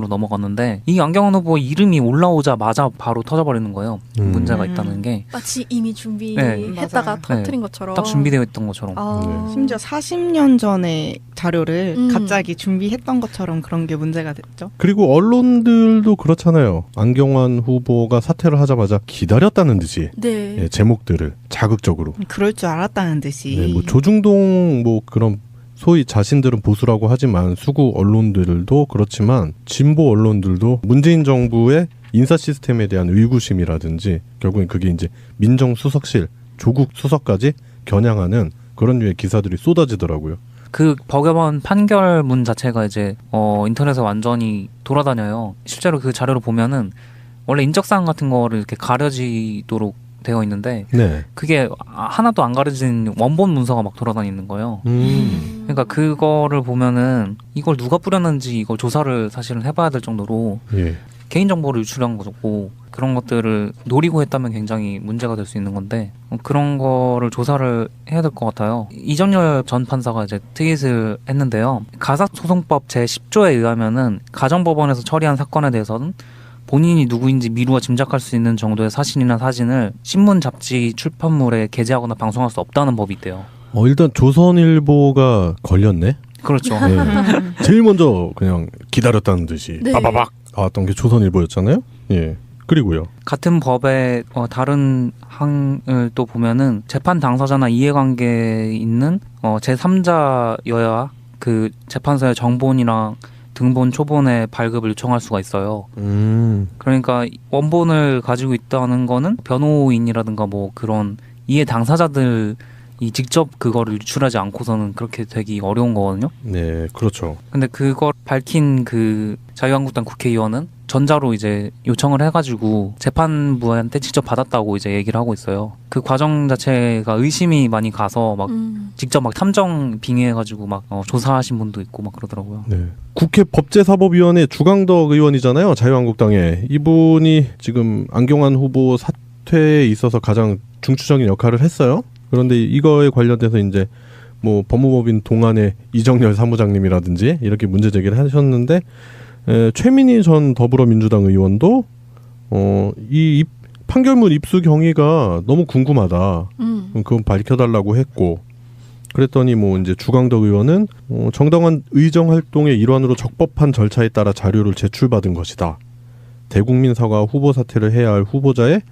쪽으로 넘어갔는데 이 안경환 후보 이름이 올라오자마자 바로 터져버리는 거예요. 문제가 있다는 게. 마치 이미 준비했다가 터뜨린 것처럼. 딱 준비되어 있던 것처럼. 심지어 40년 전에 자료를 갑자기 준비했던 것처럼 그런 게 문제가 됐죠. 그리고 언론들도 그렇잖아요. 안경환 후보가 사퇴를 하자마자 기다렸다는 듯이 예, 제목들을 자극적으로. 그럴 줄 알았다는 듯이. 네, 뭐 조중동 뭐 그런 소위 자신들은 보수라고 하지만 수구 언론들도 그렇지만 진보 언론들도 문재인 정부의 인사 시스템에 대한 의구심이라든지 결국엔 그게 이제 민정수석실, 조국 수석까지 겨냥하는 그런 류의 기사들이 쏟아지더라고요. 그 법원 판결문 자체가 이제 인터넷에 완전히 돌아다녀요. 실제로 그 자료를 보면은 원래 인적사항 같은 거를 이렇게 가려지도록 되어 있는데 그게 하나도 안 가려진 원본 문서가 막 돌아다니는 거예요. 그러니까 그거를 보면은 이걸 누가 뿌렸는지 이걸 조사를 사실은 해봐야 될 정도로 개인정보를 유출한 거고 그런 것들을 노리고 했다면 굉장히 문제가 될 수 있는 건데 그런 거를 조사를 해야 될 것 같아요. 이정열 전 판사가 이제 트윗을 했는데요. 가사소송법 제10조에 의하면은 가정법원에서 처리한 사건에 대해서는 본인이 누구인지 미루어 짐작할 수 있는 정도의 사진이나 사진을 신문, 잡지, 출판물에 게재하거나 방송할 수 없다는 법이 있대요. 일단 조선일보가 걸렸네. 그렇죠. 네. 제일 먼저 그냥 기다렸다는 듯이 빠바박 나왔던 게 조선일보였잖아요. 예. 그리고요. 같은 법의 다른 항을 또 보면은 재판 당사자나 이해관계에 있는 제3자여야 그 재판서의 정본이랑 등본, 초본의 발급을 요청할 수가 있어요. 그러니까 원본을 가지고 있다는 거는 변호인이라든가 뭐 그런 이해 당사자들이 직접 그거를 유출하지 않고서는 그렇게 되기 어려운 거거든요. 네, 그렇죠. 근데 그걸 밝힌 그 자유한국당 국회의원은 전자로 이제 요청을 해가지고 재판부한테 직접 받았다고 이제 얘기를 하고 있어요. 그 과정 자체가 의심이 많이 가서 막 직접 막 탐정 빙의해가지고 막 조사하신 분도 있고 막 그러더라고요. 네. 국회 법제사법위원회 주강덕 의원이잖아요. 자유한국당에. 이분이 지금 안경환 후보 사퇴에 있어서 가장 중추적인 역할을 했어요. 그런데 이거에 관련돼서 이제 뭐 법무법인 동안의 이정열 사무장님이라든지 이렇게 문제 제기를 하셨는데 최민희 전 더불어민주당 의원도 이 판결문 입수 경위가 너무 궁금하다. 그건 밝혀달라고 했고 그랬더니 뭐 이제 주강덕 의원은 정당한 의정 활동의 일환으로 적법한 절차에 따라 자료를 제출받은 것이다. 대국민 사과 후보 사퇴를 해야 할 후보자의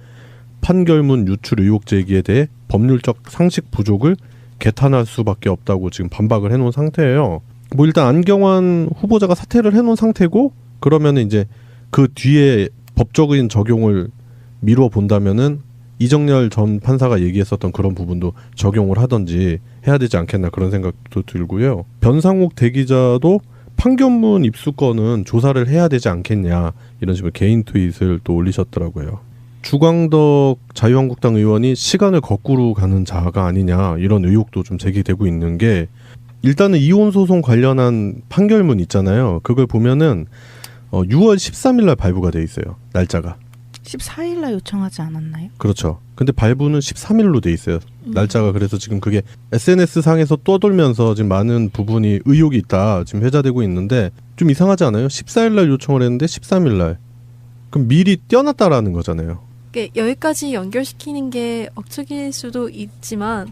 판결문 유출 의혹 제기에 대해 법률적 상식 부족을 개탄할 수밖에 없다고 지금 반박을 해놓은 상태예요. 뭐 일단 안경환 후보자가 사퇴를 해놓은 상태고 그러면 이제 그 뒤에 법적인 적용을 미루어 본다면은 이정열 전 판사가 얘기했었던 그런 부분도 적용을 하든지 해야 되지 않겠나 그런 생각도 들고요. 변상욱 대기자도 판결문 입수건은 조사를 해야 되지 않겠냐 이런 식으로 개인 트윗을 또 올리셨더라고요. 주광덕 자유한국당 의원이 시간을 거꾸로 가는 자가 아니냐 이런 의혹도 좀 제기되고 있는 게 일단은 이혼소송 관련한 판결문 있잖아요. 그걸 보면은 6월 13일 날 발부가 돼 있어요. 날짜가. 14일 날 요청하지 않았나요? 그렇죠. 근데 발부는 13일로 돼 있어요. 날짜가. 그래서 지금 그게 SNS 상에서 떠돌면서 지금 많은 부분이 의혹이 있다. 지금 회자되고 있는데 좀 이상하지 않아요? 14일 날 요청을 했는데 13일 날. 그럼 미리 떼어놨다라는 거잖아요. 여기까지 연결시키는 게 억측일 수도 있지만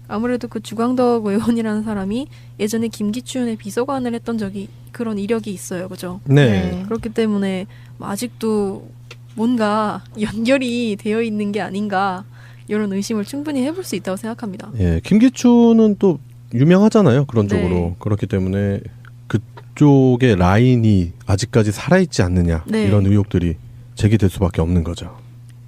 아무래도 그 주광덕 의원이라는 사람이 예전에 김기춘의 비서관을 했던 적이 그런 이력이 있어요. 그죠? 네. 그렇기 때문에 아직도 뭔가 연결이 되어 있는 게 아닌가 이런 의심을 충분히 해볼 수 있다고 생각합니다. 예, 김기춘은 또 유명하잖아요. 그런 쪽으로. 그렇기 때문에 그쪽의 라인이 아직까지 살아있지 않느냐 이런 의혹들이 제기될 수밖에 없는 거죠.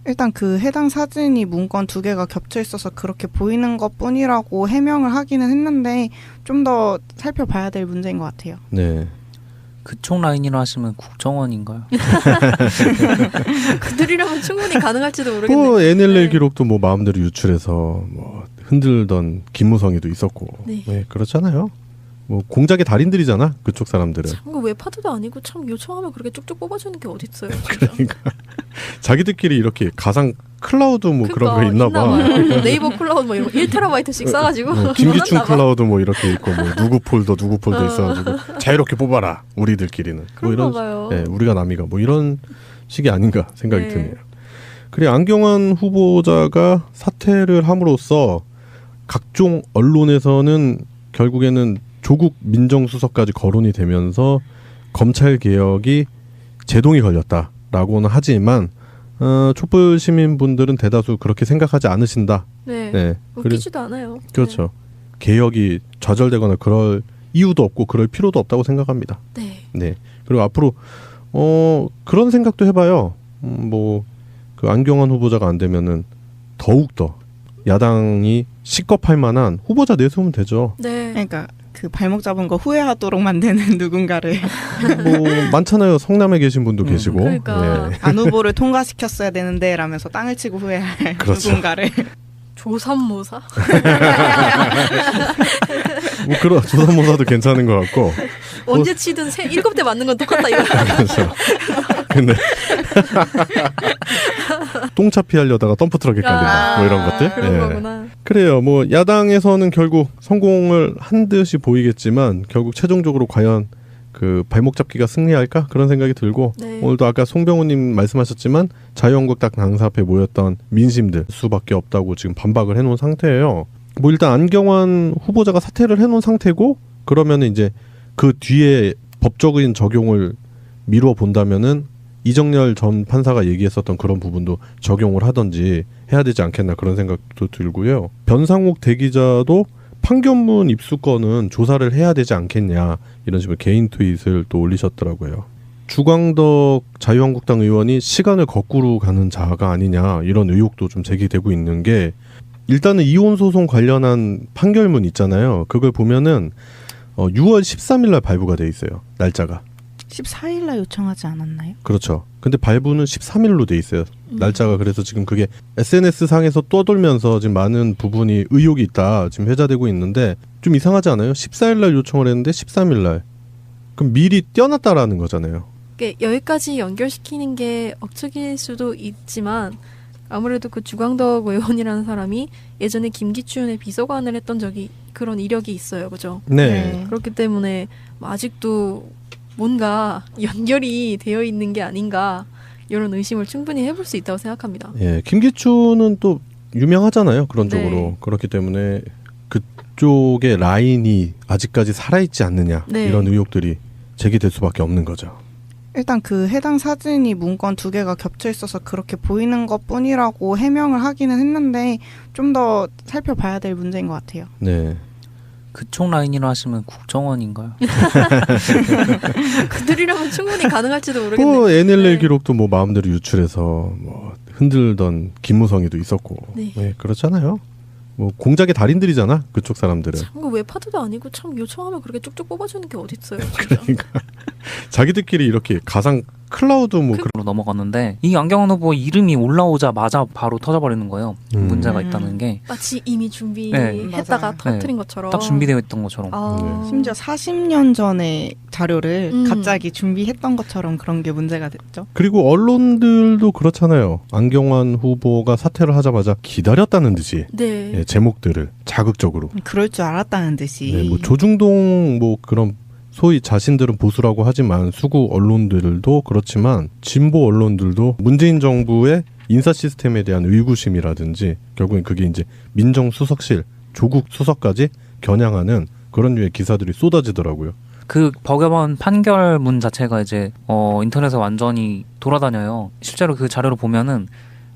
일단 그 해당 사진이 문건 2개가 겹쳐 있어서 그렇게 보이는 것뿐이라고 해명을 하기는 했는데 좀 더 살펴봐야 될 문제인 것 같아요. 네. 그쪽 라인이라 하시면 국정원인가요? 그들이라면 충분히 가능할지도 모르겠네요. 뭐 NLL 기록도 뭐 마음대로 유출해서 뭐 흔들던 김무성이도 있었고 네, 그렇잖아요. 뭐 공작의 달인들이잖아 그쪽 사람들은. 참 웹하드도 아니고 참 요청하면 그렇게 쭉쭉 뽑아주는 게 어딨어요. 그러니까 자기들끼리 이렇게 가상 클라우드 뭐 그런 거 있나 봐. 네이버 클라우드 클라우드 뭐 이런 1TB씩 싸가지고 김기춘 클라우드 뭐 이렇게 있고 뭐 누구 폴더 있어가지고 자유롭게 뽑아라 우리들끼리는 뭐 이런 네, 우리가 남이가 뭐 이런 식이 아닌가 생각이 드네요. 그리고 안경환 후보자가 사퇴를 함으로써 각종 언론에서는 결국에는 조국 민정수석까지 거론이 되면서 검찰 개혁이 제동이 걸렸다라고는 하지만 촛불 시민분들은 대다수 그렇게 생각하지 않으신다. 네. 웃기지도 않아요. 그렇죠. 네. 개혁이 좌절되거나 그럴 이유도 없고 그럴 필요도 없다고 생각합니다. 네. 그리고 앞으로 그런 생각도 해봐요. 그 안경환 후보자가 안 되면은 더욱 더 야당이 식겁할 만한 후보자 내세우면 되죠. 네. 그러니까 그 발목 잡은 거 후회하도록 만드는 누군가를 많잖아요. 성남에 계신 분도 계시고. 그러니까. 안 후보를 통과시켰어야 되는데 라면서 땅을 치고 후회할 그렇죠. 누군가를. 조삼모사? 그런 조삼모사도 괜찮은 것 같고. 언제 치든 7대 맞는 건 똑같다 이거. 그렇죠. 근데 똥차 피하려다가 덤프트럭에 깔린다. 뭐 이런 것들. 그런 거구나. 그래요. 야당에서는 결국 성공을 한 듯이 보이겠지만 결국 최종적으로 과연 그 발목 잡기가 승리할까? 그런 생각이 들고 오늘도 아까 송병호님 말씀하셨지만 자유한국당 당사 앞에 모였던 민심들 수밖에 없다고 지금 반박을 해놓은 상태예요. 일단 안경환 후보자가 사퇴를 해놓은 상태고 그러면 이제 그 뒤에 법적인 적용을 미루어 본다면은 이정열 전 판사가 얘기했었던 그런 부분도 적용을 하든지 해야 되지 않겠나 그런 생각도 들고요. 변상욱 대기자도 판결문 입수권은 조사를 해야 되지 않겠냐 이런 식으로 개인 트윗을 또 올리셨더라고요. 주광덕 자유한국당 의원이 시간을 거꾸로 가는 자가 아니냐 이런 의혹도 좀 제기되고 있는 게 일단은 이혼소송 관련한 판결문 있잖아요. 그걸 보면은 6월 13일 날 발부가 돼 있어요. 날짜가. 14일 날 요청하지 않았나요? 그렇죠. 근데 발부는 13일로 돼 있어요. 날짜가. 그래서 지금 그게 SNS 상에서 떠돌면서 지금 많은 부분이 의혹이 있다. 지금 회자되고 있는데 좀 이상하지 않아요? 14일 날 요청을 했는데 13일 날. 그럼 미리 떼어놨다라는 거잖아요. 여기까지 연결시키는 게 억측일 수도 있지만 아무래도 그 주광덕 의원이라는 사람이 예전에 김기춘의 비서관을 했던 적이 그런 이력이 있어요. 그죠? 네. 그렇기 때문에 아직도 뭔가 연결이 되어 있는 게 아닌가 이런 의심을 충분히 해볼 수 있다고 생각합니다. 예, 김기춘은 또 유명하잖아요. 그런 쪽으로. 그렇기 때문에 그쪽의 라인이 아직까지 살아있지 않느냐 이런 의혹들이 제기될 수밖에 없는 거죠. 일단 그 해당 사진이 문건 2개가 겹쳐 있어서 그렇게 보이는 것뿐이라고 해명을 하기는 했는데 좀 더 살펴봐야 될 문제인 것 같아요. 네. 그쪽 라인이라 하시면 국정원인가요? 그들이라면 충분히 가능할지도 모르겠네요. NLL 기록도 마음대로 유출해서 흔들던 김무성이도 있었고 그렇잖아요. 공작의 달인들이잖아 그쪽 사람들은. 참 웹하드도 아니고 참 요청하면 그렇게 쭉쭉 뽑아주는 게 어딨어요. 그러니까 자기들끼리 이렇게 가상 클라우드 그로 넘어갔는데 이 안경환 후보 이름이 올라오자마자 바로 터져버리는 거예요. 문제가 있다는 게 마치 이미 준비했다가 터뜨린 것처럼 딱 준비되어 있던 것처럼 심지어 40년 전에 자료를 갑자기 준비했던 것처럼 그런 게 문제가 됐죠. 그리고 언론들도 그렇잖아요. 안경환 후보가 사퇴를 하자마자 기다렸다는 듯이 제목들을 자극적으로 그럴 줄 알았다는 듯이 조중동 그런 소위 자신들은 보수라고 하지만 수구 언론들도 그렇지만 진보 언론들도 문재인 정부의 인사 시스템에 대한 의구심이라든지 결국엔 그게 이제 민정수석실, 조국 수석까지 겨냥하는 그런 류의 기사들이 쏟아지더라고요. 그 법원 판결문 자체가 이제 인터넷에 완전히 돌아다녀요. 실제로 그 자료를 보면은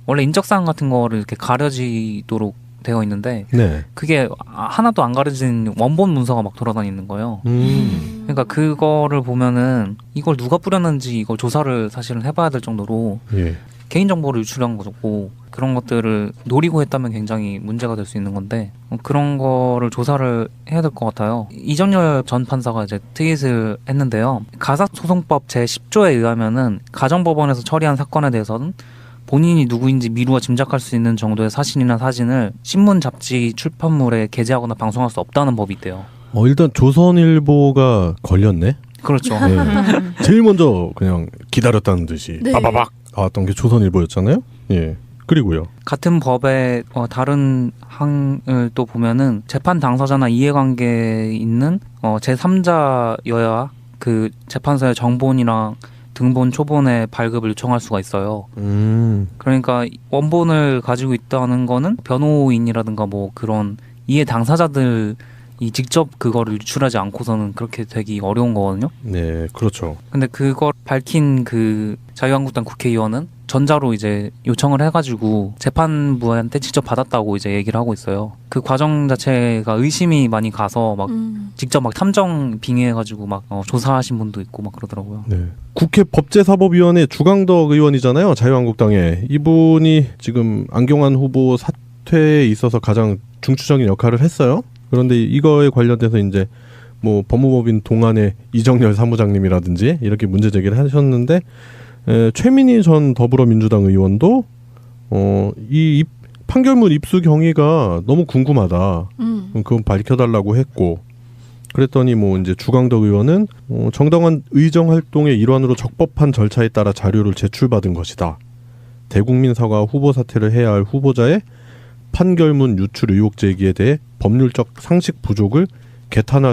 원래 인적사항 같은 거를 이렇게 가려지도록 되어 있는데 그게 하나도 안 가려진 원본 문서가 막 돌아다니는 거예요. 그러니까 그거를 보면은 이걸 누가 뿌렸는지 이걸 조사를 사실은 해봐야 될 정도로 개인정보를 유출한 거고 그런 것들을 노리고 했다면 굉장히 문제가 될 수 있는 건데 그런 거를 조사를 해야 될 것 같아요. 이정열 전 판사가 이제 트윗을 했는데요. 가사소송법 제10조에 의하면은 가정법원에서 처리한 사건에 대해서는 본인이 누구인지 미루어 짐작할 수 있는 정도의 사진이나 사진을 신문, 잡지, 출판물에 게재하거나 방송할 수 없다는 법이 있대요. 일단 조선일보가 걸렸네. 그렇죠. 제일 먼저 그냥 기다렸다는 듯이 빠바박 나왔던 게 조선일보였잖아요. 그리고요. 같은 법의 다른 항을 또 보면은 재판 당사자나 이해관계에 있는 제3자여야 그 재판서의 정본이랑 등본, 초본의 발급을 요청할 수가 있어요. 그러니까 원본을 가지고 있다는 거는 변호인이라든가 뭐 그런 이해 당사자들이 직접 그거를 유출하지 않고서는 그렇게 되기 어려운 거거든요. 네, 그렇죠. 근데 그걸 밝힌 그 자유한국당 국회의원은 전자로 이제 요청을 해가지고 재판부한테 직접 받았다고 이제 얘기를 하고 있어요. 그 과정 자체가 의심이 많이 가서 막 직접 막 탐정 빙의해가지고 막 조사하신 분도 있고 막 그러더라고요. 네. 국회 법제사법위원회 주광덕 의원이잖아요. 자유한국당에. 이분이 지금 안경환 후보 사퇴에 있어서 가장 중추적인 역할을 했어요. 그런데 이거에 관련돼서 이제 뭐 법무법인 동안의 이정열 사무장님이라든지 이렇게 문제 제기를 하셨는데 최민희 전 더불어민주당 의원도 이 판결문 입수 경위가 너무 궁금하다. 그건 밝혀달라고 했고, 그랬더니 뭐 이제 주광덕 의원은 정당한 의정 활동의 일환으로 적법한 절차에 따라 자료를 제출받은 것이다. 대국민 사과 후보 사퇴를 해야 할 후보자의 판결문 유출 의혹 제기에 대해 법률적 상식 부족을 개탄할